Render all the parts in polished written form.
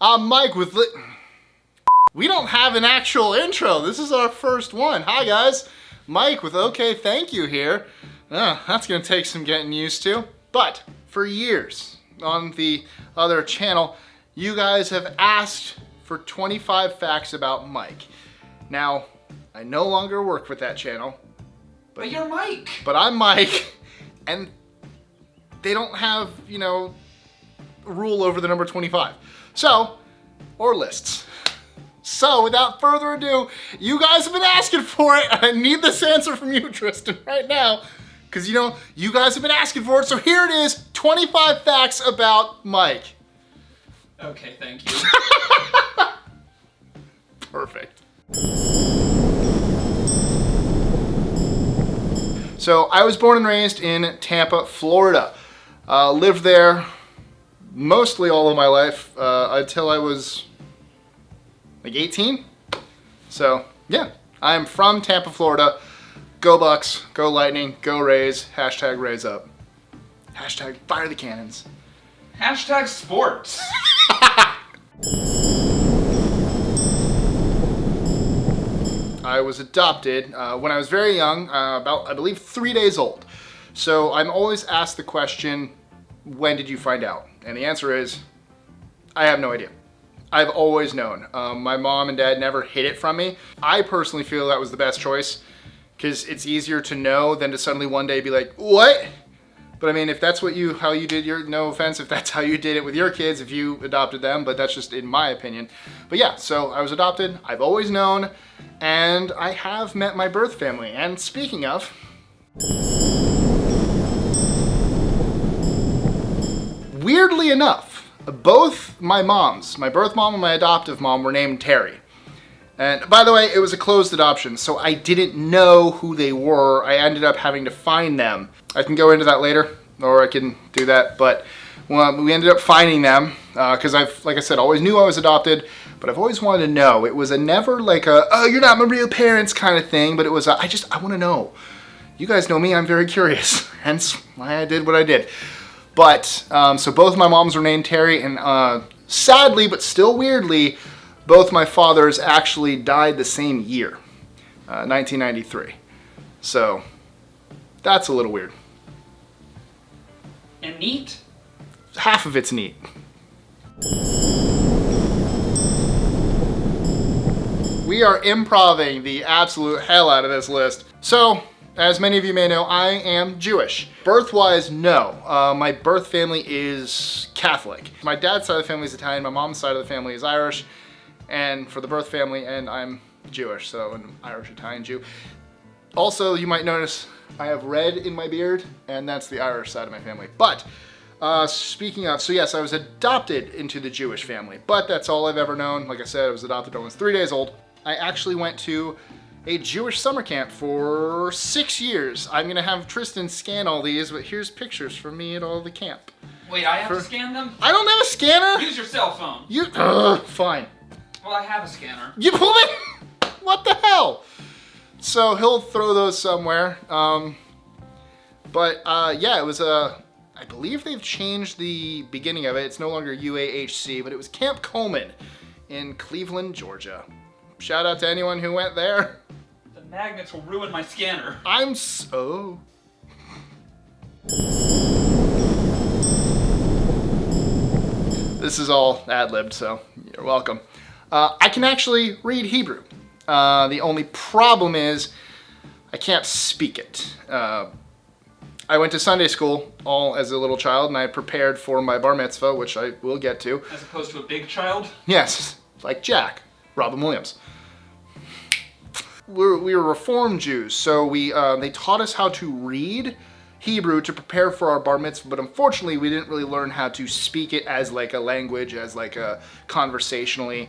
I'm Mike with We don't have an actual intro. This is our first one. Hi guys, Mike with OkayThankYou here. That's gonna take some getting used to. But for years on the other channel, you guys have asked for 25 facts about Mike. Now, I no longer work with that channel. But you're Mike. But I'm Mike, and they don't have, you know, rule over the number 25. So, or lists. So, without further ado, you guys have been asking for it. I need this answer from you, Tristan, right now. Because, you know, you guys have been asking for it. So here it is, 25 facts about Mike. Okay, thank you. Perfect. So, I was born and raised in Tampa, Florida. Lived there mostly all of my life until I was like 18. So yeah, I'm from Tampa, Florida. Go Bucks, go Lightning, go Rays, hashtag Rays up. Hashtag fire the cannons. Hashtag sports. I was adopted when I was very young, about I believe 3 days old. So I'm always asked the question, when did you find out? And the answer is, I have no idea. I've always known. My mom and dad never hid it from me. I personally feel that was the best choice because it's easier to know than to suddenly one day be like, what? But I mean, if that's what how you did your, no offense, if that's how you did it with your kids, if you adopted them, but that's just in my opinion. But yeah, so I was adopted. I've always known, and I have met my birth family. And speaking of, weirdly enough, both my moms, my birth mom and my adoptive mom, were named Terry. And by the way, it was a closed adoption, so I didn't know who they were. I ended up having to find them. I can go into that later, or I can do that, but we ended up finding them because like I said, always knew I was adopted, but I've always wanted to know. It was never like oh, you're not my real parents kind of thing, but it was I want to know. You guys know me, I'm very curious, hence why I did what I did. But, so both my moms were named Terry, and sadly, but still weirdly, both my fathers actually died the same year, 1993. So, that's a little weird. And neat? Half of it's neat. We are improvising the absolute hell out of this list. So, as many of you may know, I am Jewish. Birth-wise, no. My birth family is Catholic. My dad's side of the family is Italian, my mom's side of the family is Irish, and for the birth family, and I'm Jewish, so an Irish-Italian Jew. Also, you might notice I have red in my beard, and that's the Irish side of my family. But, speaking of, so yes, I was adopted into the Jewish family, but that's all I've ever known. Like I said, I was adopted when I was 3 days old. I actually went to a Jewish summer camp for 6 years. I'm gonna have Tristan scan all these, but here's pictures from me at all the camp. Wait, I have to scan them? I don't have a scanner! Use your cell phone. Fine. Well, I have a scanner. You woman! What the hell? So he'll throw those somewhere. Yeah, it was I believe they've changed the beginning of it. It's no longer UAHC, but it was Camp Coleman in Cleveland, Georgia. Shout out to anyone who went there. The magnets will ruin my scanner. I'm so... This is all ad-libbed, so you're welcome. I can actually read Hebrew. The only problem is I can't speak it. I went to Sunday school all as a little child, and I prepared for my bar mitzvah, which I will get to. As opposed to a big child? Yes, like Jack, Robin Williams. We were Reformed Jews, so they taught us how to read Hebrew to prepare for our bar mitzvah, but unfortunately we didn't really learn how to speak it as like a language, as like a conversationally,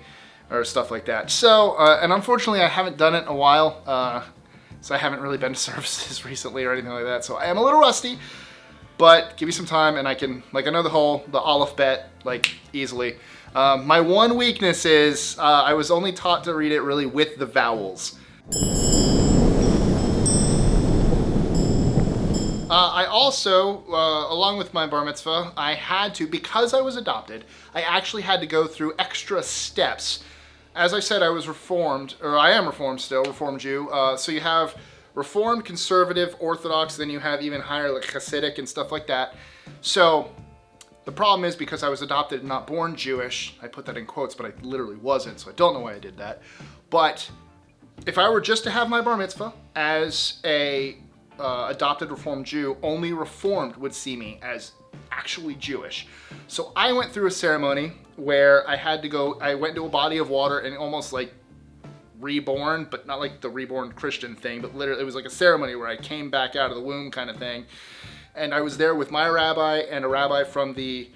or stuff like that. So, and unfortunately I haven't done it in a while, so I haven't really been to services recently or anything like that, so I am a little rusty, but give me some time and I can, like I know the Aleph Bet, like easily. My one weakness is I was only taught to read it really with the vowels. I also, along with my bar mitzvah, I had to, because I was adopted, I actually had to go through extra steps. As I said, I was Reformed, or I am Reformed still, Reformed Jew. So you have Reformed, Conservative, Orthodox, then you have even higher like Hasidic and stuff like that. So the problem is because I was adopted and not born Jewish, I put that in quotes, but I literally wasn't, so I don't know why I did that. But if I were just to have my bar mitzvah as a adopted Reformed Jew, only Reformed would see me as actually Jewish. So I went through a ceremony where I had to go, I went into a body of water and almost like reborn, but not like the reborn Christian thing, but literally it was like a ceremony where I came back out of the womb kind of thing. And I was there with my rabbi and a rabbi from the,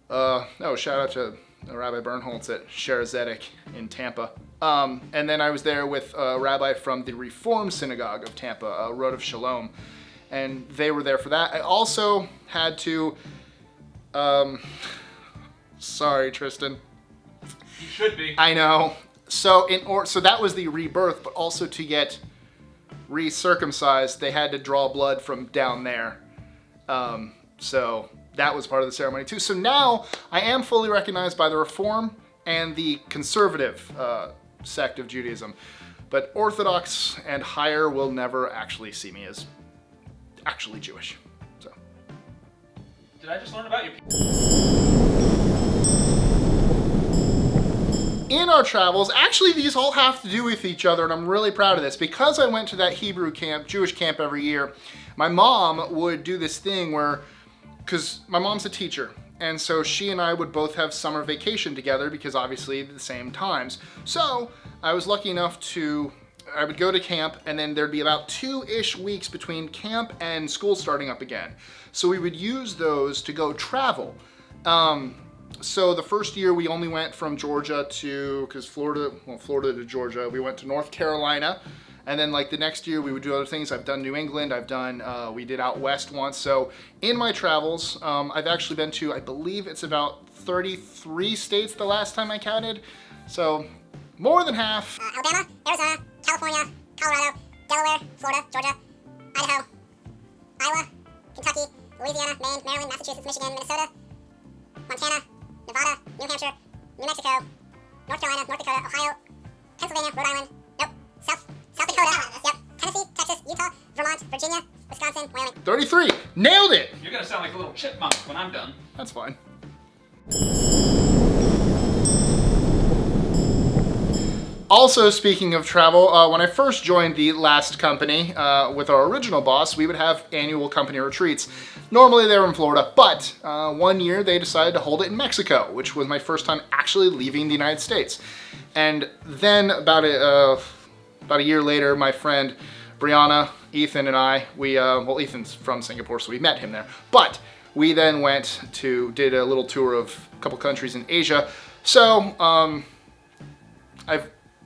shout out to Rabbi Bernholtz at Shara Zedek in Tampa. And then I was there with a rabbi from the Reform Synagogue of Tampa, Road of Shalom. And they were there for that. I also had to, sorry, Tristan. You should be. I know. So so that was the rebirth, but also to get recircumcised, they had to draw blood from down there. So that was part of the ceremony too. So now I am fully recognized by the Reform and the Conservative sect of Judaism. But Orthodox and higher will never actually see me as actually Jewish. So. Did I just learn about you? In our travels, actually these all have to do with each other, and I'm really proud of this. Because I went to that Hebrew camp, Jewish camp every year, my mom would do this thing where, because my mom's a teacher, and so she and I would both have summer vacation together because obviously at the same times. So I was lucky enough to, I would go to camp and then there'd be about 2-ish weeks between camp and school starting up again. So we would use those to go travel. So the first year we only went from Georgia to, because Florida to Georgia, we went to North Carolina. And then like the next year we would do other things. I've done New England, we did out west once. So in my travels, I've actually been to, I believe it's about 33 states the last time I counted. So more than half. Alabama, Arizona, California, Colorado, Delaware, Florida, Georgia, Idaho, Iowa, Kentucky, Louisiana, Maine, Maryland, Massachusetts, Michigan, Minnesota, Montana, Nevada, New Hampshire, New Mexico, North Carolina, North Dakota, Ohio, Pennsylvania, Rhode Island, South Dakota, Tennessee, Texas, Utah, Vermont, Virginia, Wisconsin, Wyoming. 33, nailed it! You're gonna sound like a little chipmunk when I'm done. That's fine. Also, speaking of travel, when I first joined the last company with our original boss, we would have annual company retreats. Normally they were in Florida, but one year they decided to hold it in Mexico, which was my first time actually leaving the United States. And then about a year later, my friend Brianna, Ethan, and I, well, Ethan's from Singapore, so we met him there. But we then did a little tour of a couple countries in Asia. So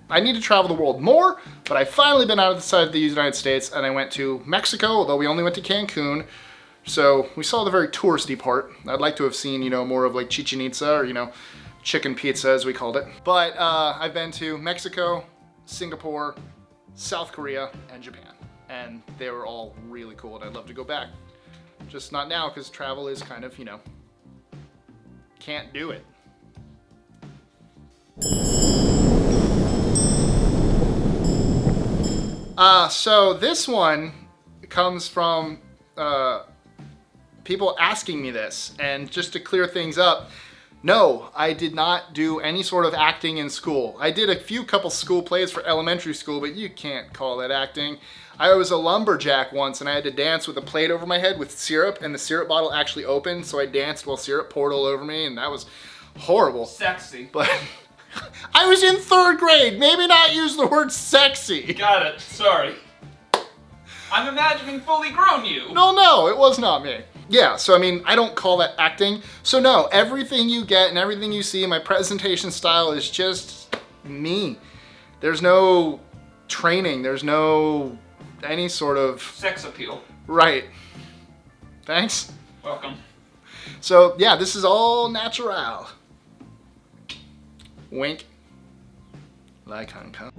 I need to travel the world more, but I've finally been out of the side of the United States, and I went to Mexico, although we only went to Cancun. So we saw the very touristy part. I'd like to have seen, more of like Chichen Itza or, chicken pizza as we called it. But I've been to Mexico, Singapore, South Korea, and Japan. And they were all really cool, and I'd love to go back. Just not now, because travel is kind of, can't do it. So this one comes from people asking me this, and just to clear things up, no, I did not do any sort of acting in school. I did a couple school plays for elementary school, but you can't call that acting. I was a lumberjack once, and I had to dance with a plate over my head with syrup, and the syrup bottle actually opened, so I danced while syrup poured all over me, and that was horrible. Sexy. But I was in 3rd grade. Maybe not use the word sexy. Got it. Sorry. I'm imagining fully grown you. No, it was not me. Yeah, so I don't call that acting. So no, everything you get and everything you see in my presentation style is just me. There's no training. There's no any sort of sex appeal. Right. Thanks. Welcome. So yeah, this is all natural. Wink. Like Hong Kong.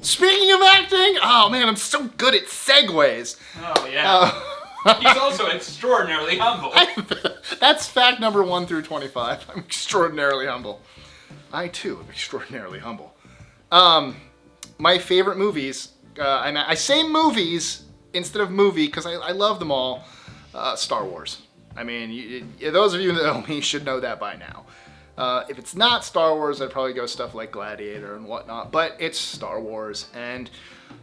Speaking of acting, oh man, I'm so good at segues. Oh, yeah. He's also extraordinarily humble. That's fact number 1 through 25. I'm extraordinarily humble. I too am extraordinarily humble. My favorite movies, I say movies instead of movie because I love them all. Star Wars. I mean, those of you that know me should know that by now. If it's not Star Wars, I'd probably go stuff like Gladiator and whatnot, but it's Star Wars, and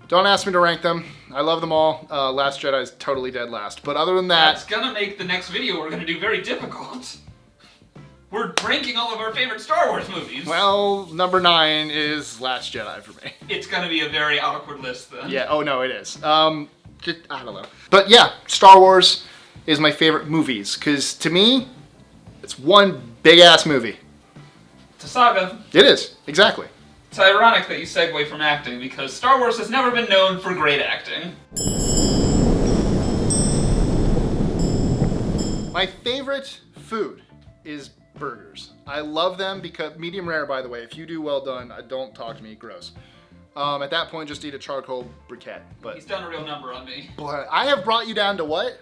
don't ask me to rank them. I love them all. Last Jedi is totally dead last, but other than that... That's gonna make the next video we're gonna do very difficult. We're ranking all of our favorite Star Wars movies. Well, number 9 is Last Jedi for me. It's gonna be a very awkward list then. Yeah, oh no, it is. I don't know. But yeah, Star Wars is my favorite movies, because to me, it's one big-ass movie. It's a saga. It is, exactly. It's ironic that you segue from acting, because Star Wars has never been known for great acting. My favorite food is burgers. I love them because, medium rare by the way, if you do well done, don't talk to me, gross. At that point, just eat a charcoal briquette. But he's done a real number on me. But I have brought you down to what?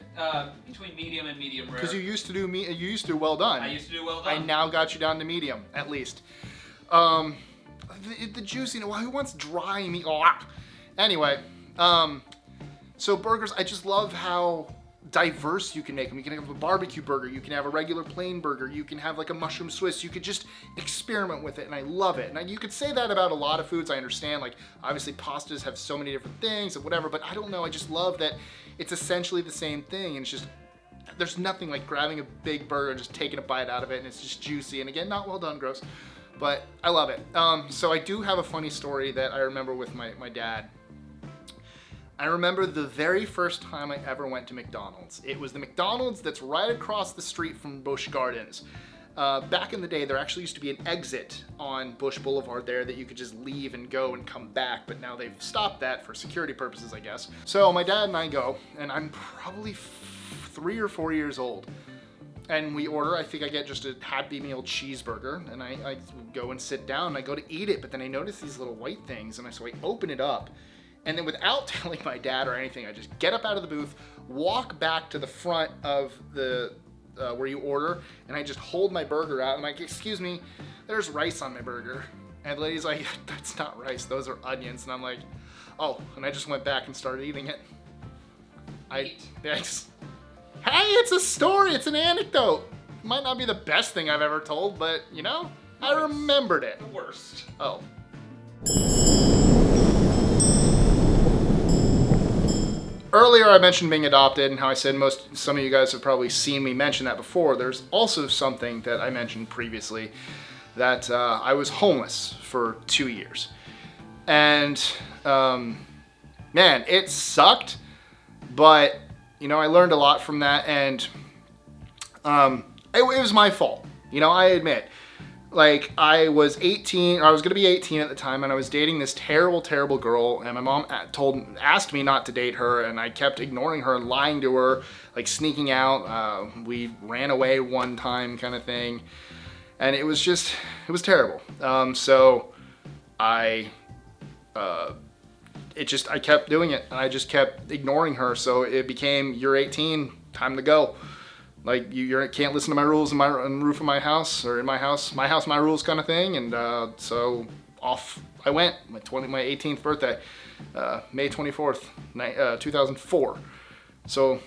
Between medium and medium rare. Because you used to do well done. I used to do well done. I now got you down to medium, at least. The juicy, who wants dry meat? Oh. Anyway, so burgers, I just love how diverse you can make them. You can have a barbecue burger, you can have a regular plain burger, you can have like a mushroom Swiss, you could just experiment with it, and I love it. And you could say that about a lot of foods, I understand, like obviously pastas have so many different things and whatever, but I don't know, I just love that it's essentially the same thing, and it's just, there's nothing like grabbing a big burger and just taking a bite out of it, and it's just juicy, and again, not well done, gross, but I love it. So I do have a funny story that I remember with my dad. I remember the very first time I ever went to McDonald's. It was the McDonald's that's right across the street from Busch Gardens. Back in the day, there actually used to be an exit on Busch Boulevard there that you could just leave and go and come back, but now they've stopped that for security purposes, I guess. So my dad and I go, and I'm probably 3 or 4 years old. And we order, I think I get just a Happy Meal cheeseburger, and I go and sit down, and I go to eat it, but then I notice these little white things, and so I open it up. And then without telling my dad or anything, I just get up out of the booth, walk back to the front of the where you order, and I just hold my burger out. I'm like, excuse me, there's rice on my burger. And the lady's like, that's not rice, those are onions. And I'm like, oh, and I just went back and started eating it. Hey, it's a story, it's an anecdote. Might not be the best thing I've ever told, but you know, I remembered it. The worst. Oh. Earlier I mentioned being adopted and how I said some of you guys have probably seen me mention that before. There's also something that I mentioned previously, that I was homeless for 2 years. And man, it sucked, but you know, I learned a lot from that, and it was my fault. You know, I admit. Like, I was 18, or I was gonna be 18 at the time, and I was dating this terrible, terrible girl, and my mom asked me not to date her, and I kept ignoring her and lying to her, like sneaking out. We ran away one time kind of thing, and it was terrible. So I kept doing it, and I just kept ignoring her, so it became, you're 18, time to go. Like, you can't listen to my rules on the roof of my house, or in my house, my rules kind of thing. And so off I went, my 18th birthday, May 24th, 2004. So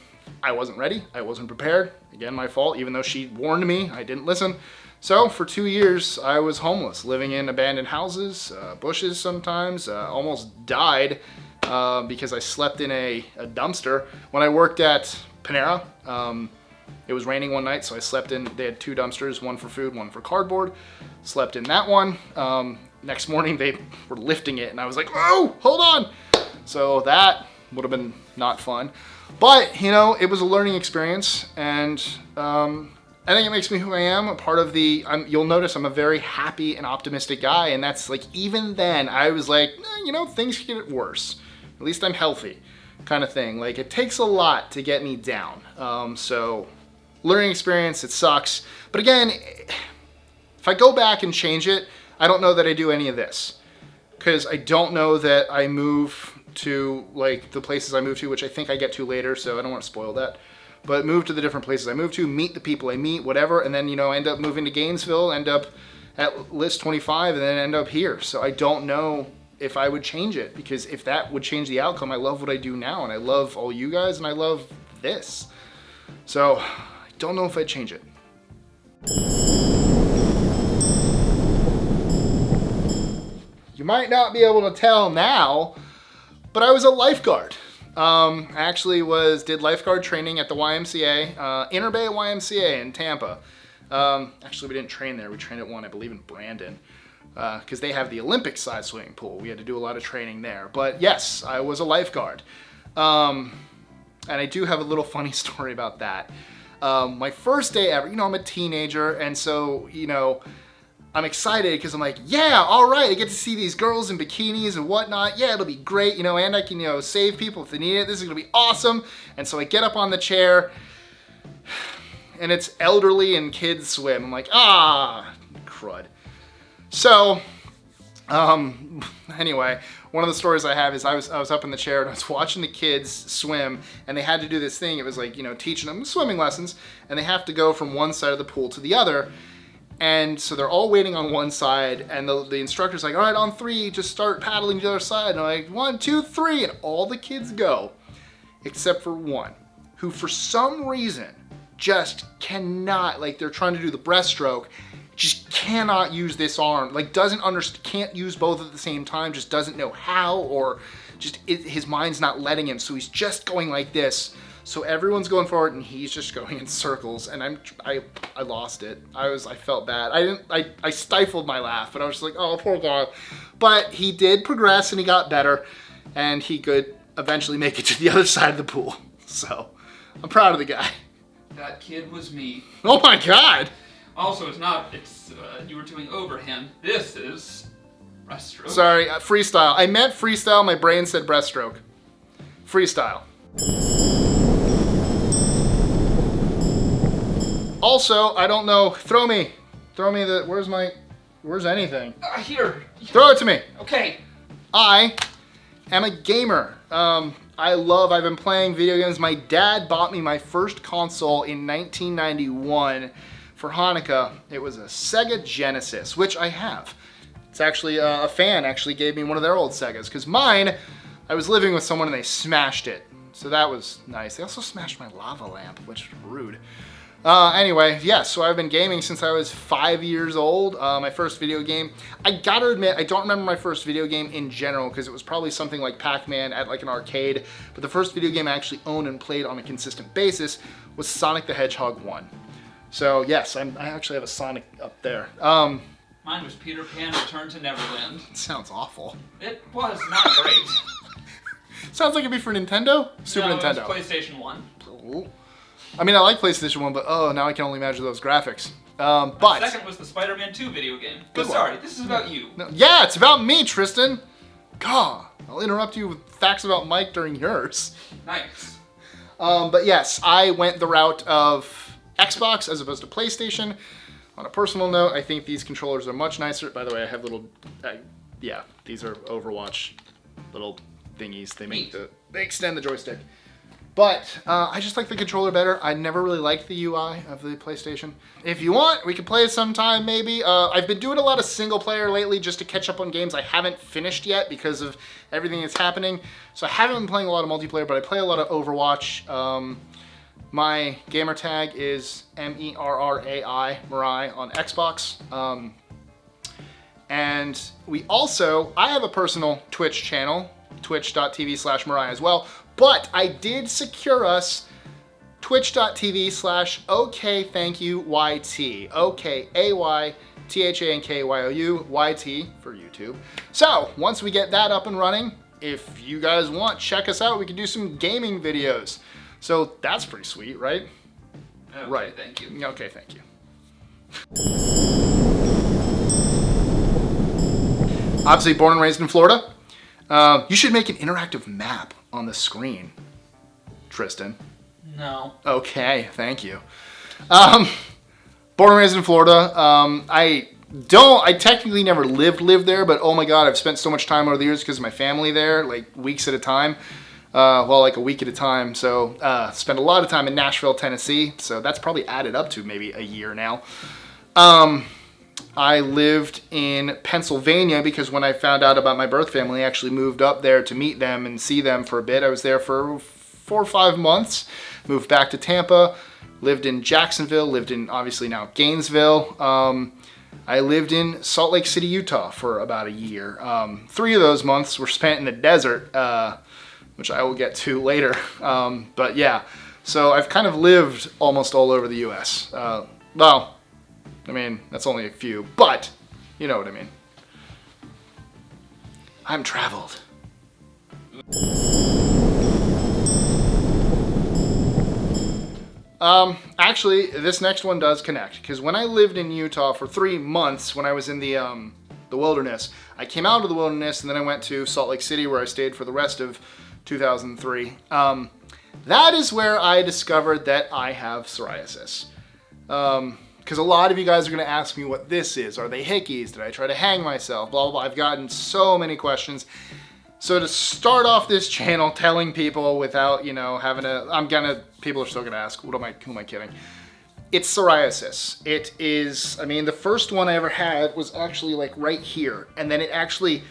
I wasn't ready, I wasn't prepared. Again, my fault, even though she warned me, I didn't listen. So for 2 years, I was homeless, living in abandoned houses, bushes sometimes, almost died because I slept in a dumpster. When I worked at Panera, it was raining one night, so I slept in, they had 2 dumpsters, one for food, one for cardboard. Slept in that one. Next morning they were lifting it, and I was like, oh, hold on. So that would have been not fun. But, you know, it was a learning experience, and I think it makes me who I am. A part of you'll notice I'm a very happy and optimistic guy, and that's like, even then, I was like, you know, things could get worse. At least I'm healthy, kind of thing. Like, it takes a lot to get me down. So, learning experience, it sucks. But again, if I go back and change it, I don't know that I do any of this. because I don't know that I move to like the places I move to, which I think I get to later, so I don't want to spoil that. But move to the different places I move to, meet the people I meet, whatever, and then, you know, end up moving to Gainesville, end up at list 25, and then end up here. So I don't know if I would change it, because if that would change the outcome, I love what I do now, and I love all you guys, and I love this. So I don't know if I'd change it. You might not be able to tell now, but I was a lifeguard. I actually did lifeguard training at the YMCA, Inner Bay YMCA in Tampa. Actually, we didn't train there. We trained at one, I believe, in Brandon, because they have the Olympic-sized swimming pool. We had to do a lot of training there. But yes, I was a lifeguard. And I do have a little funny story about that. My first day ever, you know, I'm a teenager, and so, you know, I'm excited because I'm like, yeah, all right, I get to see these girls in bikinis and whatnot. Yeah, it'll be great, you know, and I can, you know, save people if they need it. This is gonna be awesome. And so I get up on the chair, and it's elderly and kids swim. I'm like, crud. So, anyway, one of the stories I have is I was up in the chair and I was watching the kids swim, and they had to do this thing. It was like, you know, teaching them swimming lessons, and they have to go from one side of the pool to the other. And so they're all waiting on one side, and the instructor's like, all right, on 3, just start paddling to the other side. And I'm like, 1, 2, 3, and all the kids go, except for one, who for some reason just cannot, like they're trying to do the breaststroke, just cannot use this arm, like can't use both at the same time, just doesn't know how, or just his mind's not letting him, so he's just going like this. So everyone's going forward and he's just going in circles, and I lost it. I felt bad. I stifled my laugh, but I was just like, oh, poor guy. But he did progress and he got better, and he could eventually make it to the other side of the pool. So I'm proud of the guy. That kid was me. Oh my God. Also, you were doing overhand. This is breaststroke. Sorry, freestyle. I meant freestyle, my brain said breaststroke. Freestyle. Also, I don't know, throw me where's anything? Here. Throw it to me. Okay. I am a gamer. I've been playing video games. My dad bought me my first console in 1991 for Hanukkah. It was a Sega Genesis, which I have. It's actually, a fan actually gave me one of their old Segas, because mine, I was living with someone and they smashed it. So that was nice. They also smashed my lava lamp, which was rude. Anyway, yeah, so I've been gaming since I was 5 years old. My first video game, I gotta admit, I don't remember my first video game in general, because it was probably something like Pac-Man at like an arcade. But the first video game I actually owned and played on a consistent basis was Sonic the Hedgehog 1. So yes, I actually have a Sonic up there. Mine was Peter Pan Return to Neverland. Sounds awful. It was not great. Sounds like it'd be for Nintendo? Super Nintendo. It was PlayStation 1. Ooh. I mean, I like PlayStation 1, but oh, now I can only imagine those graphics. But the second was the Spider-Man 2 video game. But sorry, this is about you. No, yeah, it's about me, Tristan. God, I'll interrupt you with facts about Mike during yours. Nice. But yes, I went the route of Xbox as opposed to PlayStation. On a personal note, I think these controllers are much nicer. By the way, I have little, yeah, these are Overwatch little thingies. They extend the joystick. But I just like the controller better. I never really liked the UI of the PlayStation. If you want, we could play it sometime maybe. I've been doing a lot of single player lately just to catch up on games I haven't finished yet because of everything that's happening. So I haven't been playing a lot of multiplayer, but I play a lot of Overwatch. My gamer tag is MERRAI, Mirai, on Xbox. And I have a personal Twitch channel, twitch.tv/Mirai as well. But I did secure us twitch.tv/OkayThankYouYT. OkayThankYouYT for YouTube. So once we get that up and running, if you guys want, check us out. We can do some gaming videos. So that's pretty sweet, right? Okay, right. Thank you. Okay, thank you. Obviously born and raised in Florida. You should make an interactive map on the screen, Tristan. No. Okay, thank you. Born and raised in Florida. I I technically never lived there, but oh my God, I've spent so much time over the years because of my family there, like weeks at a time. Well, like a week at a time. So spent a lot of time in Nashville, Tennessee. So that's probably added up to maybe a year now. I lived in Pennsylvania because when I found out about my birth family, I actually moved up there to meet them and see them for a bit. I was there for 4 or 5 months, moved back to Tampa, lived in Jacksonville, lived in obviously now Gainesville. I lived in Salt Lake City, Utah for about a year. 3 of those months were spent in the desert, which I will get to later. But yeah, so I've kind of lived almost all over the U.S. Well, I mean, that's only a few, but you know what I mean. I'm traveled. Actually, this next one does connect, because when I lived in Utah for 3 months, when I was in the wilderness, I came out of the wilderness and then I went to Salt Lake City where I stayed for the rest of 2003. That is where I discovered that I have psoriasis. Because a lot of you guys are going to ask me what this is. Are they hickeys? Did I try to hang myself? Blah, blah, blah. I've gotten so many questions. So to start off this channel telling people without, you know, people are still going to ask, who am I kidding? It's psoriasis. It is, I mean, the first one I ever had was actually like right here. And then it actually,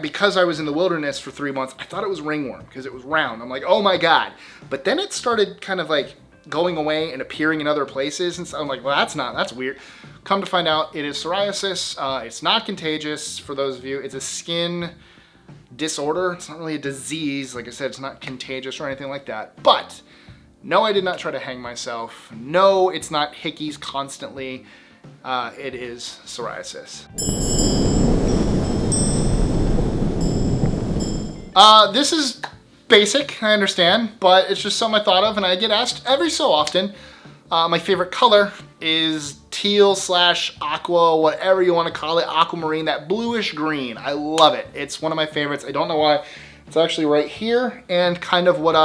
because I was in the wilderness for 3 months, I thought it was ringworm because it was round. I'm like, oh my God. But then it started kind of like going away and appearing in other places, and so I'm like, well, that's weird. Come to find out, it is psoriasis. It's not contagious, for those of you. It's a skin disorder. It's not really a disease. Like I said, it's not contagious or anything like that. But no, I did not try to hang myself. No, it's not hickeys constantly. It is psoriasis. This is basic, I understand, but it's just something I thought of, and I get asked every so often. My favorite color is teal / aqua, whatever you want to call it, aquamarine, that bluish green. I love it. It's one of my favorites. I don't know why. It's actually right here, and kind of what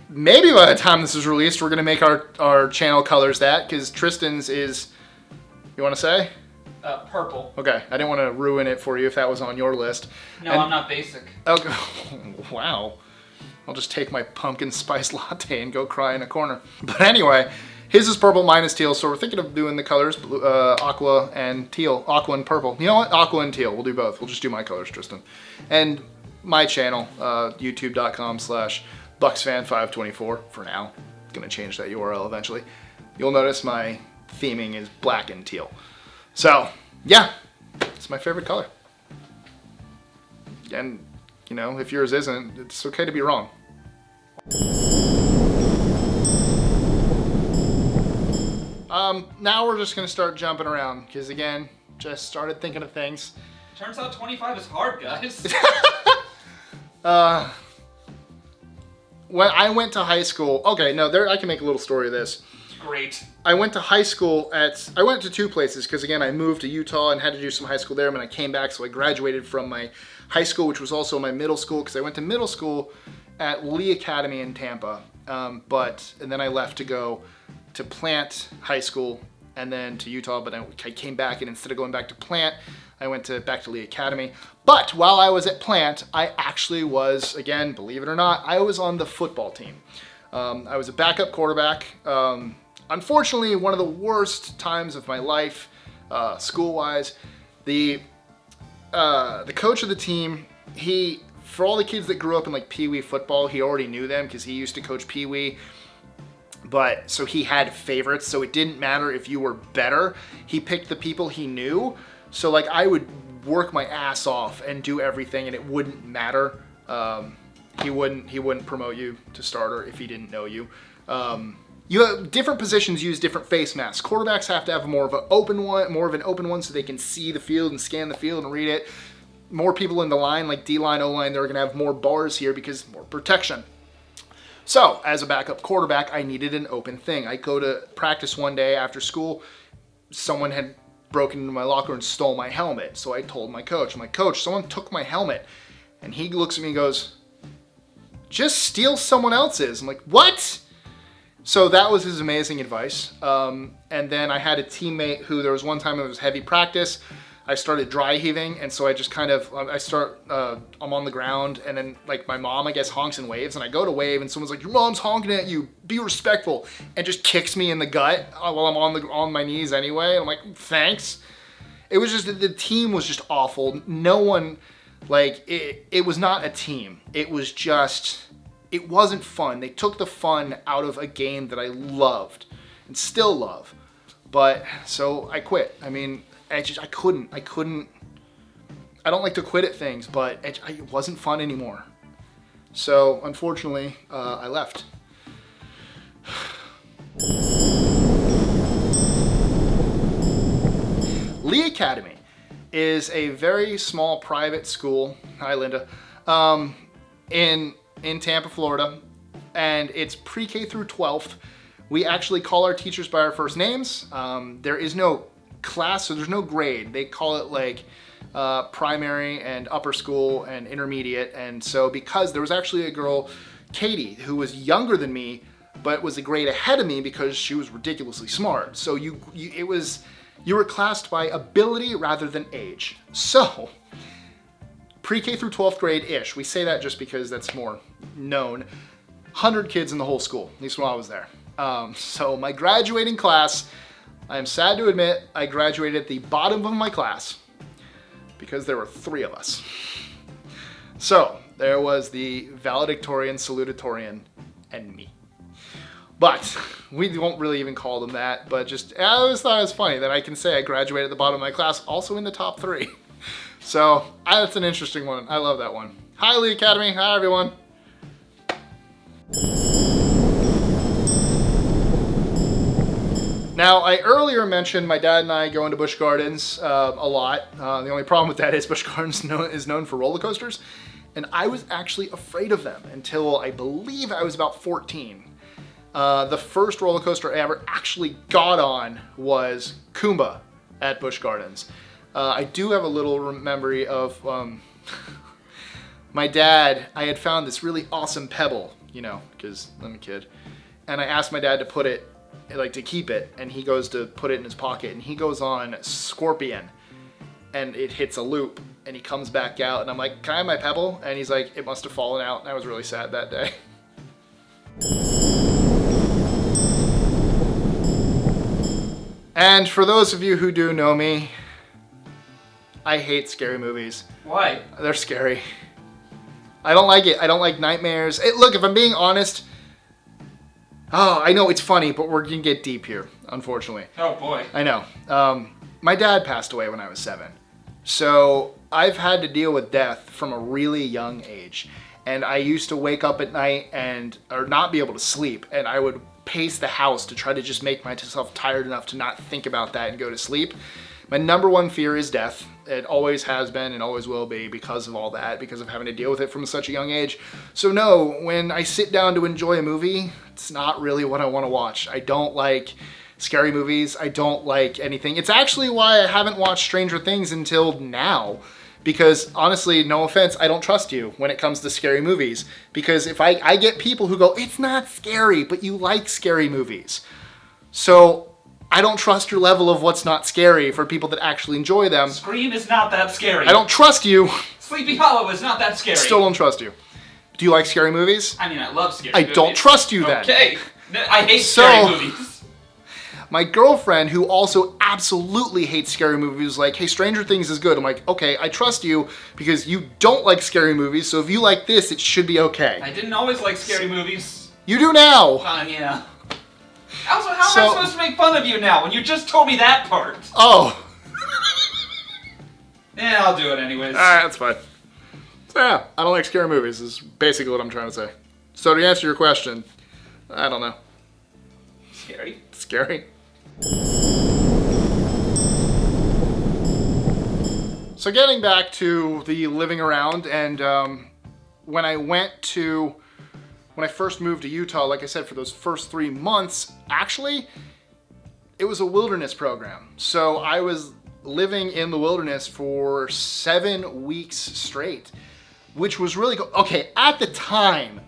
maybe by the time this is released, we're going to make our channel colors that, because Tristan's is, you want to say? Purple. Okay, I didn't want to ruin it for you if that was on your list. No, I'm not basic. Okay. Wow. I'll just take my pumpkin spice latte and go cry in a corner. But anyway, his is purple, mine is teal, so we're thinking of doing the colors, blue, aqua and teal, aqua and purple. You know what? Aqua and teal. We'll do both. We'll just do my colors, Tristan. And my channel, youtube.com/BucksFan524 for now. Gonna change that URL eventually. You'll notice my theming is black and teal. So, yeah, it's my favorite color. And, you know, if yours isn't, it's okay to be wrong. Now we're just going to start jumping around, because again, just started thinking of things. Turns out 25 is hard, guys. When I went to high school, okay, no, I can make a little story of this. Great. I went to high school I went to 2 places, because again, I moved to Utah and had to do some high school there, and then I came back, so I graduated from my high school, which was also my middle school, because I went to middle school at Lee Academy in Tampa, and then I left to go to Plant High School, and then to Utah, but I came back, and instead of going back to Plant, I went back to Lee Academy. But while I was at Plant, I actually was, again, believe it or not, I was on the football team. I was a backup quarterback. Unfortunately, one of the worst times of my life, school-wise. The coach of the team, for all the kids that grew up in like Pee Wee football, he already knew them because he used to coach Pee Wee. But so he had favorites, so it didn't matter if you were better. He picked the people he knew. So like I would work my ass off and do everything, and it wouldn't matter. He wouldn't promote you to starter if he didn't know you. You have different positions use different face masks. Quarterbacks have to have more of an open one, so they can see the field and scan the field and read it. More people in the line, like D-line, O-line, they're going to have more bars here because more protection. So, as a backup quarterback, I needed an open thing. I go to practice one day after school. Someone had broken into my locker and stole my helmet. So I told my coach, I'm like, Coach, someone took my helmet. And he looks at me and goes, just steal someone else's. I'm like, what? So that was his amazing advice. And then I had a teammate who, there was one time it was heavy practice. I started dry heaving, and so I just kind of, I'm on the ground, and then like my mom, I guess, honks and waves, and I go to wave, and someone's like, your mom's honking at you, be respectful, and just kicks me in the gut while I'm on my knees anyway. I'm like, thanks. It was just, the team was just awful. No one, like, it was not a team. It was just, it wasn't fun. They took the fun out of a game that I loved and still love. But, so I quit. I mean, I couldn't. I don't like to quit at things, but it wasn't fun anymore. So, unfortunately, I left. Lee Academy is a very small private school. Hi, Linda. In Tampa, Florida, and it's pre-K through 12th. We actually call our teachers by our first names. There is no class, so there's no grade. They call it like primary and upper school and intermediate. And so because there was actually a girl, Katie, who was younger than me, but was a grade ahead of me because she was ridiculously smart. So you were classed by ability rather than age. So pre-K through 12th grade-ish. We say that just because that's more known. 100 kids in the whole school, at least when I was there. So my graduating class, I am sad to admit, I graduated at the bottom of my class because there were 3 of us. So there was the valedictorian, salutatorian, and me. But we won't really even call them that, but just, I always thought it was funny that I can say I graduated at the bottom of my class, also in the top 3. So that's an interesting one. I love that one. Hi, Lee Academy. Hi, everyone. Now, I earlier mentioned my dad and I going to Busch Gardens a lot. The only problem with that is Busch Gardens is known for roller coasters, and I was actually afraid of them until I believe I was about 14. The first roller coaster I ever actually got on was Kumba at Busch Gardens. I do have a little memory of my dad. I had found this really awesome pebble, you know, because I'm a kid, and I asked my dad to put it, like to keep it, and he goes to put it in his pocket, and he goes on Scorpion, and it hits a loop, and he comes back out, and I'm like, can I have my pebble? And he's like, it must have fallen out, and I was really sad that day. And for those of you who do know me, I hate scary movies. Why? They're scary. I don't like it. I don't like nightmares. Look, if I'm being honest, I know it's funny, but we're gonna get deep here, unfortunately. Oh boy. I know. My dad passed away when I was 7. So I've had to deal with death from a really young age. And I used to wake up at night or not be able to sleep, and I would pace the house to try to just make myself tired enough to not think about that and go to sleep. My number one fear is death. It always has been and always will be because of all that, because of having to deal with it from such a young age. So no, when I sit down to enjoy a movie, it's not really what I want to watch. I don't like scary movies. I don't like anything. It's actually why I haven't watched Stranger Things until now. Because honestly, no offense, I don't trust you when it comes to scary movies. Because if I get people who go, it's not scary, but you like scary movies. So I don't trust your level of what's not scary for people that actually enjoy them. Scream is not that scary. I don't trust you. Sleepy Hollow is not that scary. Still don't trust you. Do you like scary movies? I mean, I love scary I movies. don't trust you then. Okay. I hate scary movies. My girlfriend, who also absolutely hates scary movies, was like, hey, Stranger Things is good. I'm like, okay, I trust you because you don't like scary movies, so if you like this, it should be okay. I didn't always like scary movies. You do now. Yeah. Also, how am I supposed to make fun of you now when you just told me that part? Oh. Yeah, I'll do it anyways. Alright, that's fine. So yeah, I don't like scary movies is basically what I'm trying to say. So to answer your question, I don't know. Scary? Scary. So getting back to the living around, and when I first moved to Utah, like I said, for those first 3 months, actually, it was a wilderness program. So I was living in the wilderness for 7 weeks straight, which was really cool. Okay, at the time,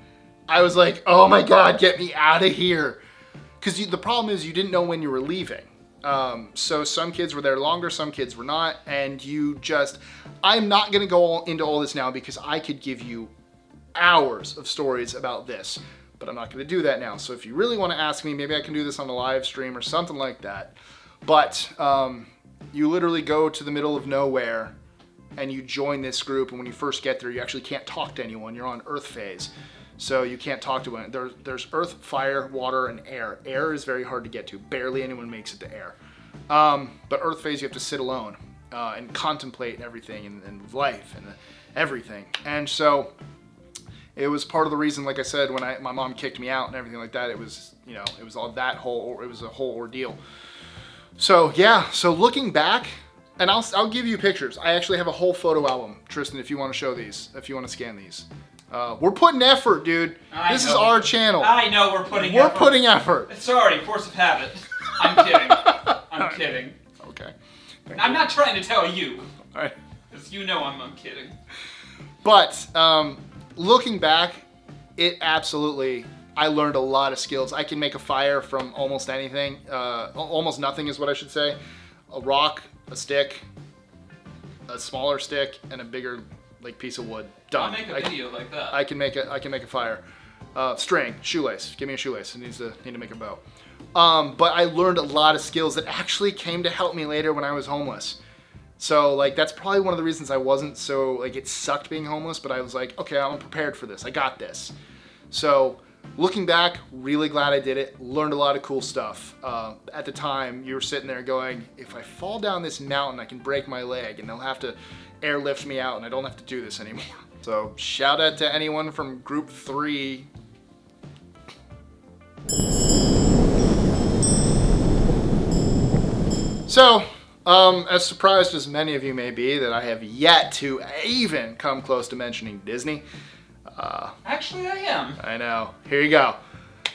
I was like, oh my God, get me out of here. because the problem is you didn't know when you were leaving. So some kids were there longer, some kids were not, and I'm not going to go into all this now because I could give you hours of stories about this, but I'm not going to do that now. So if you really want to ask me, maybe I can do this on a live stream or something like that. But you literally go to the middle of nowhere and you join this group, and when you first get there, you actually can't talk to anyone. You're on Earth phase. So you can't talk to anyone. There's earth, fire, water, and air. Air is very hard to get to. Barely anyone makes it to air. But Earth phase, you have to sit alone and contemplate everything and life and everything. And so it was part of the reason, like I said, when my mom kicked me out and everything like that, it was a whole ordeal. So yeah, so looking back, and I'll give you pictures. I actually have a whole photo album, Tristan, if you want to show these, if you want to scan these. We're putting effort, dude. This is our channel. I know we're putting effort. We're putting effort. Sorry, force of habit. I'm kidding. I'm kidding. Okay. I'm not trying to tell you. All right. Because you know I'm kidding. But looking back, I learned a lot of skills. I can make a fire from almost anything. Almost nothing is what I should say. A rock, a stick, a smaller stick, and a bigger piece of wood. Done. I'll make a video like that. I can make a fire. String, shoelace. Give me a shoelace. I need to make a bow. But I learned a lot of skills that actually came to help me later when I was homeless. So that's probably one of the reasons I wasn't so it sucked being homeless, but I was like, okay, I'm prepared for this. I got this. So looking back, really glad I did it. Learned a lot of cool stuff. At the time, you were sitting there going, if I fall down this mountain, I can break my leg and they'll have to airlift me out and I don't have to do this anymore. So shout out to anyone from group 3. So, as surprised as many of you may be that I have yet to even come close to mentioning Disney. Actually, I am. I know. Here you go.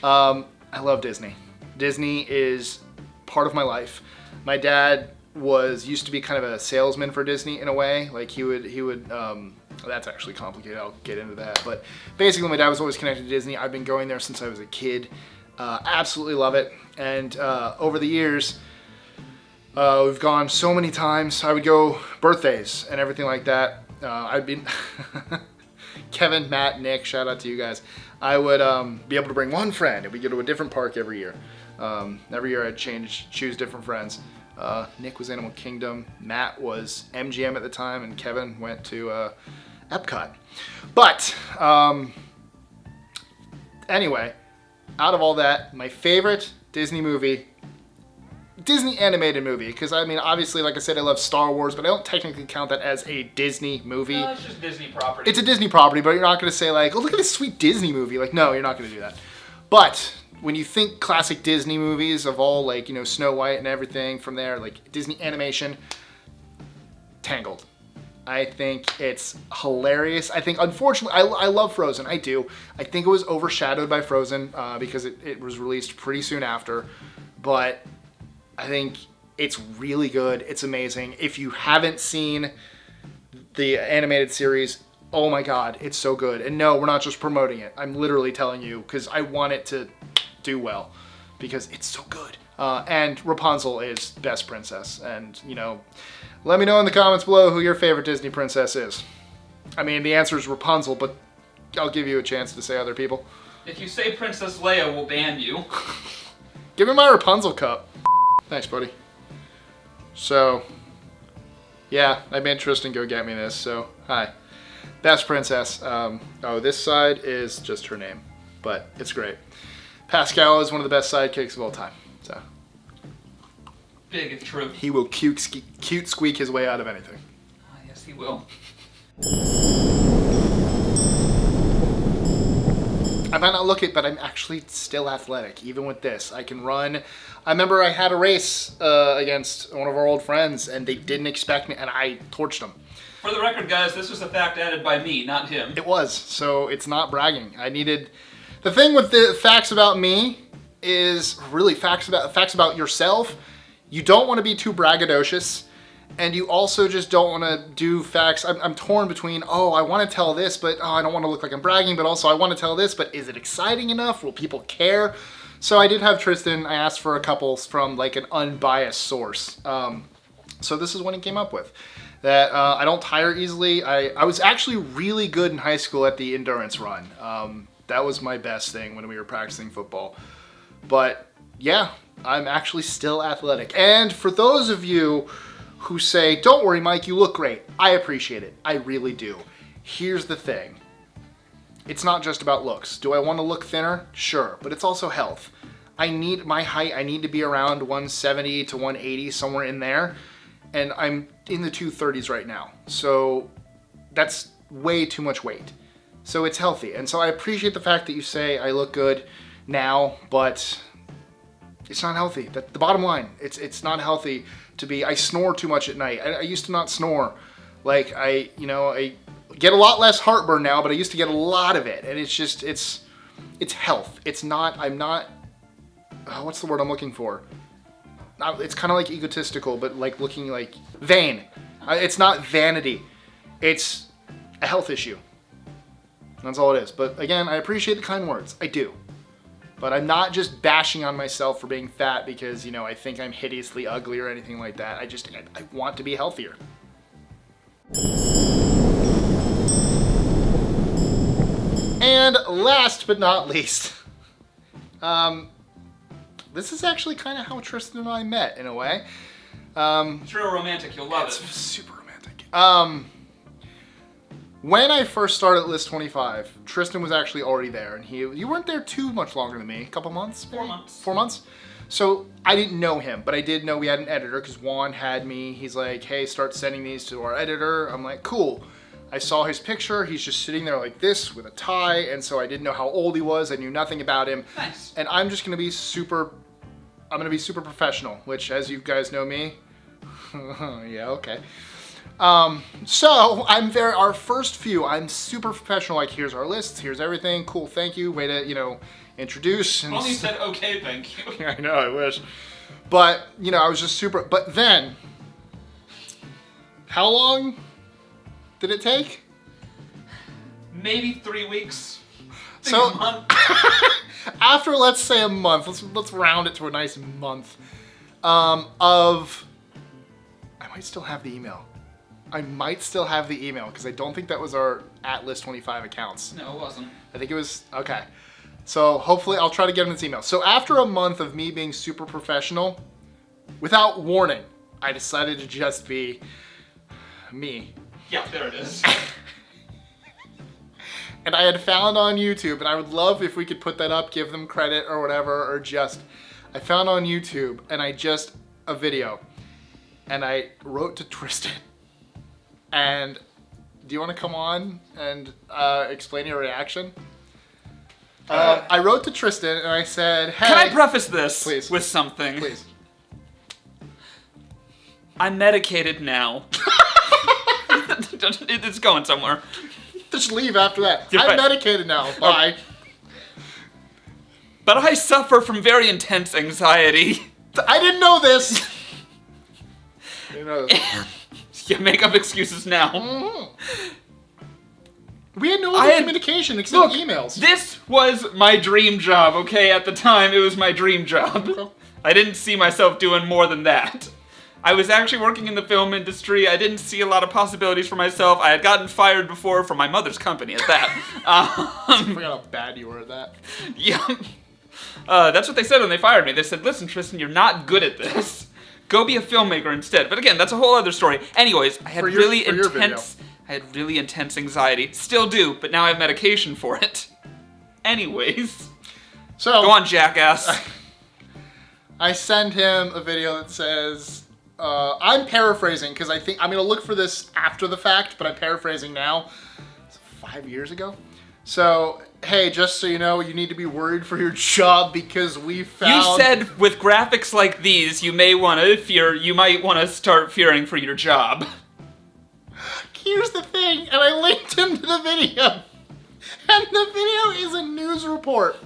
I love Disney. Disney is part of my life. My dad used to be kind of a salesman for Disney in a way. He would that's actually complicated. I'll get into that. But basically, my dad was always connected to Disney. I've been going there since I was a kid. Absolutely love it. And over the years, we've gone so many times. I would go birthdays and everything like that. I'd be Kevin, Matt, Nick, shout out to you guys. I would be able to bring one friend and we go to a different park every year. Every year I'd choose different friends. Nick was Animal Kingdom, Matt was MGM at the time, and Kevin went to Epcot. But anyway, out of all that, my favorite Disney animated movie, because obviously, like I said, I love Star Wars, but I don't technically count that as a Disney movie. No, it's just Disney property. It's a Disney property, but you're not going to say oh, look at this sweet Disney movie. No, you're not going to do that. But when you think classic Disney movies of all, Snow White and everything from there, Disney animation, Tangled. I think it's hilarious. I think, unfortunately, I love Frozen. I do. I think it was overshadowed by Frozen because it was released pretty soon after. But I think it's really good. It's amazing. If you haven't seen the animated series, oh my God, it's so good. And no, we're not just promoting it. I'm literally telling you because I want it to do well because it's so good. And Rapunzel is best princess. And, let me know in the comments below who your favorite Disney princess is. The answer is Rapunzel, but I'll give you a chance to say other people. If you say Princess Leia, we'll ban you. Give me my Rapunzel cup. Thanks, buddy. So, yeah, I made Tristan go get me this, so hi. Best princess. This side is just her name, but it's great. Pascal is one of the best sidekicks of all time, so. Big if true. He will cute squeak his way out of anything. Yes, he will. I might not look it, but I'm actually still athletic, even with this. I can run. I remember I had a race against one of our old friends, and they didn't expect me, and I torched them. For the record, guys, this was a fact added by me, not him. It was, so it's not bragging. The thing with the facts about me is really facts about yourself. You don't want to be too braggadocious, and you also just don't want to do facts. I'm torn between, I want to tell this, but I don't want to look like I'm bragging, but also I want to tell this, but is it exciting enough? Will people care? So I did have Tristan. I asked for a couple from like an unbiased source. So this is what he came up with. That I don't tire easily. I was actually really good in high school at the endurance run. That was my best thing when we were practicing football. But yeah, I'm actually still athletic. And for those of you who say, don't worry, Mike, you look great, I appreciate it. I really do. Here's the thing. It's not just about looks. Do I want to look thinner? Sure, but it's also health. I need my height. I need to be around 170 to 180, somewhere in there. And I'm in the 230s right now. So that's way too much weight. So it's healthy. And so I appreciate the fact that you say I look good now, but it's not healthy. The bottom line, it's not healthy to be, I snore too much at night. I used to not snore. Like I get a lot less heartburn now, but I used to get a lot of it. And it's just, it's health. It's not, I'm not, what's the word I'm looking for? It's kind of like egotistical, but like looking like vain. It's not vanity. It's a health issue. That's all it is. But again, I appreciate the kind words. I do. But I'm not just bashing on myself for being fat because, I think I'm hideously ugly or anything like that. I want to be healthier. And last but not least, this is actually kind of how Tristan and I met, in a way. It's real romantic. You'll love it. It's super romantic. When I first started at List 25, Tristan was actually already there, and you weren't there too much longer than me. A couple months? Maybe? 4 months. 4 months? So I didn't know him, but I did know we had an editor because Juan had me. He's like, hey, start sending these to our editor. I'm like, cool. I saw his picture. He's just sitting there like this with a tie, and so I didn't know how old he was. I knew nothing about him. Nice. And I'm just going to be super professional, which, as you guys know me, yeah, okay. So our first few, I'm super professional. Like, here's our lists, here's everything. Cool, thank you. Way to, introduce. And only said okay, thank you. I know, I wish. But, I was just super, but then, how long did it take? Maybe 3 weeks. So, a month. After, let's say a month, let's round it to a nice month, I might still have the email. Because I don't think that was our @List25 accounts. No, it wasn't. I think it was, okay. So hopefully I'll try to get him this email. So after a month of me being super professional, without warning, I decided to just be me. Yeah, there it is. And I had found on YouTube, and I would love if we could put that up, give them credit or whatever, or I found on YouTube, and a video, and I wrote to Tristan. And do you want to come on and explain your reaction? I wrote to Tristan, and I said, hey. Can I preface this Please. with something? Please. I'm medicated now. It's going somewhere. Just leave after that. You're I'm right. medicated now. Bye. But I suffer from very intense anxiety. I didn't know this. You make up excuses now. Mm-hmm. We had no other communication except emails. This was my dream job, okay? At the time, it was my dream job. Okay. I didn't see myself doing more than that. I was actually working in the film industry. I didn't see a lot of possibilities for myself. I had gotten fired before from my mother's company at that. I forgot how bad you were at that. Yeah. That's what they said when they fired me. They said, listen, Tristan, you're not good at this. Go be a filmmaker instead. But again, that's a whole other story. Anyways, I had really intense anxiety. Still do, but now I have medication for it. Anyways. So go on, jackass. I send him a video that says, I'm paraphrasing because I think I'm going to look for this after the fact, but I'm paraphrasing now. It's 5 years ago. So, hey, just so you know, you need to be worried for your job because we found... You said with graphics like these, you might want to start fearing for your job. Here's the thing, and I linked him to the video. And the video is a news report.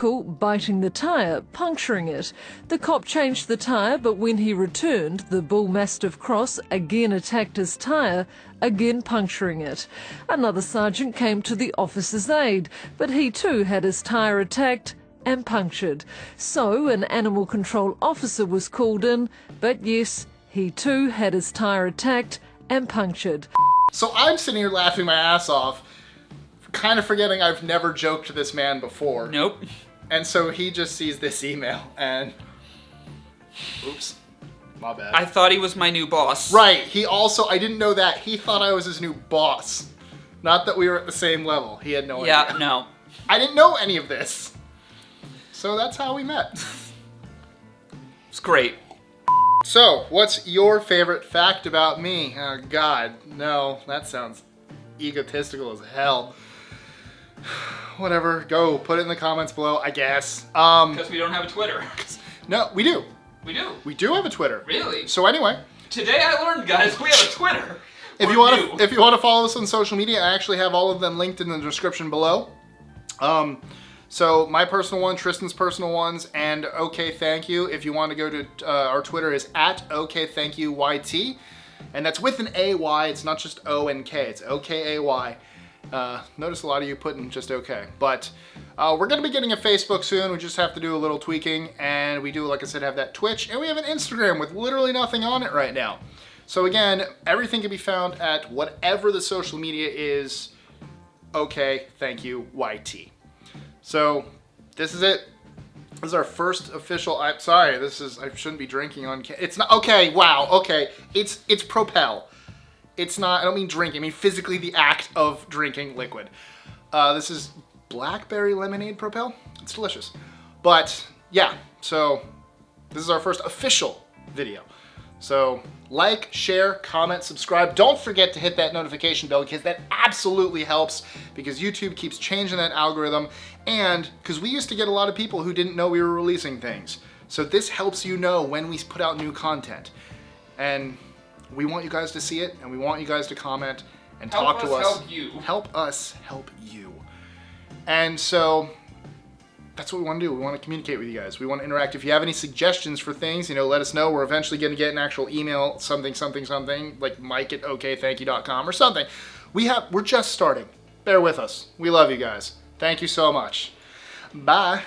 Biting the tyre, puncturing it. The cop changed the tyre, but when he returned, the bull mastiff cross again attacked his tyre, again puncturing it. Another sergeant came to the officer's aid, but he too had his tyre attacked, and punctured. So an animal control officer was called in, but yes, he too had his tyre attacked and punctured. So I'm sitting here laughing my ass off, kind of forgetting I've never joked to this man before. Nope. And so he just sees this email and, oops, my bad. I thought he was my new boss. Right, he also, I didn't know that. He thought I was his new boss. Not that we were at the same level. He had no idea. Yeah, no. I didn't know any of this. So that's how we met. It's great. So, what's your favorite fact about me? Oh, God, no, that sounds egotistical as hell. Whatever, go, put it in the comments below, I guess. Because we don't have a Twitter. No, we do. We do. We do have a Twitter. Really? So anyway. Today I learned, guys, we have a Twitter. If you want to follow us on social media, I actually have all of them linked in the description below. So my personal one, Tristan's personal ones, and OkayThankYou. If you want to go to our Twitter is at OkayThankYouYT, and that's with an AY. It's not just O and K. It's OKAY. Notice a lot of you putting just okay, but we're going to be getting a Facebook soon. We just have to do a little tweaking, and we do, like I said, have that Twitch, and we have an Instagram with literally nothing on it right now. So again, everything can be found at whatever the social media is, OkayThankYouYT. So this is it. This is our first official. I'm sorry. I shouldn't be drinking on. It's not okay. Wow. Okay. It's Propel. It's not. I don't mean drink. I mean physically the act of drinking liquid. This is blackberry lemonade Propel. It's delicious. But yeah. So this is our first official video. So like, share, comment, subscribe. Don't forget to hit that notification bell because that absolutely helps, because YouTube keeps changing that algorithm, and because we used to get a lot of people who didn't know we were releasing things. So this helps you know when we put out new content. And we want you guys to see it, and we want you guys to comment and talk to us. Help you. Help us help you. And so that's what we want to do. We want to communicate with you guys. We want to interact. If you have any suggestions for things, let us know. We're eventually going to get an actual email, something, like mike@OkayThankYou.com or something. We're just starting. Bear with us. We love you guys. Thank you so much. Bye.